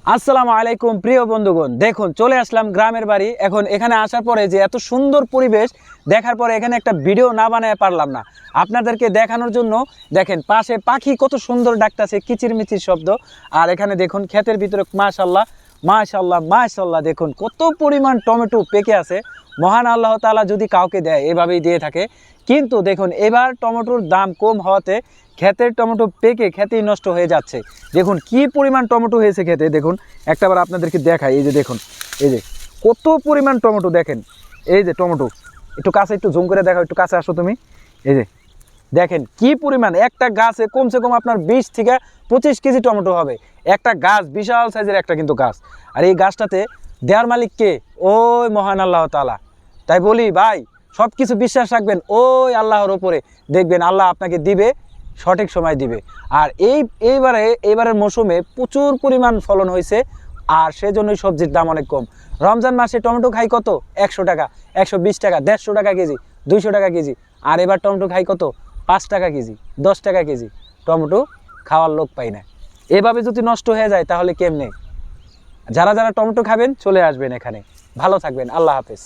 আসসালামু আলাইকুম প্রিয় বন্ধুগণ, দেখুন চলে আসলাম গ্রামের বাড়ি। এখন এখানে আসার পরে যে এত সুন্দর পরিবেশ দেখার পরে এখানে একটা ভিডিও না বানায় পারলাম না আপনাদেরকে দেখানোর জন্য। দেখেন পাশে পাখি কত সুন্দর ডাকতেছে, কিচিরমিচির শব্দ। আর এখানে দেখুন ক্ষেতের ভিতরে মাশাল্লাহ মাশাল্লাহ মাশাল্লাহ, দেখুন কত পরিমাণ টমেটো পেকে আছে। মহান আল্লাহ তাআলা যদি কাউকে দেয় এভাবেই দিয়ে থাকে। কিন্তু দেখুন এবার টমেটোর দাম কম হওয়াতে ক্ষেতের টমেটো পেকে খেতেই নষ্ট হয়ে যাচ্ছে। দেখুন কি পরিমাণ টমেটো হয়েছে খেতে, দেখুন একটাবার আপনাদেরকে দেখাই। এই যে দেখুন, এই যে কত পরিমাণ টমেটো, দেখেন এই যে টমেটো। একটু কাছে, একটু জুম করে দেখাও, একটু কাছে আসো তুমি। এই যে দেখেন কি পরিমাণ, একটা গাছে কমসে কম আপনার 20 থেকে 25 কেজি টমেটো হবে। একটা গাছ বিশাল সাইজের একটা কিন্তু গাছ। আর এই গাছটাতে দেওয়ার মালিক কে? ওই মহান আল্লাহ তাআলা। তাই বলি ভাই, সব কিছু বিশ্বাস রাখবেন ওই আল্লাহর ওপরে, দেখবেন আল্লাহ আপনাকে দিবে, সঠিক সময় দিবে। আর এইবারের মৌসুমে প্রচুর পরিমাণ ফলন হয়েছে, আর সেজন্যই সবজির দাম অনেক কম। রমজান মাসে টমেটো খাই কত? 100 টাকা, 120 টাকা, 150 টাকা কেজি, 200 টাকা কেজি। আর এবার টমেটো খাই কত? 5 টাকা কেজি, 10 টাকা কেজি। টমেটো খাওয়ার লোক পাই না। এভাবে যদি নষ্ট হয়ে যায় তাহলে কেমনে? যারা যারা টমেটো খাবেন চলে আসবেন এখানে। ভালো থাকবেন, আল্লাহ হাফেজ।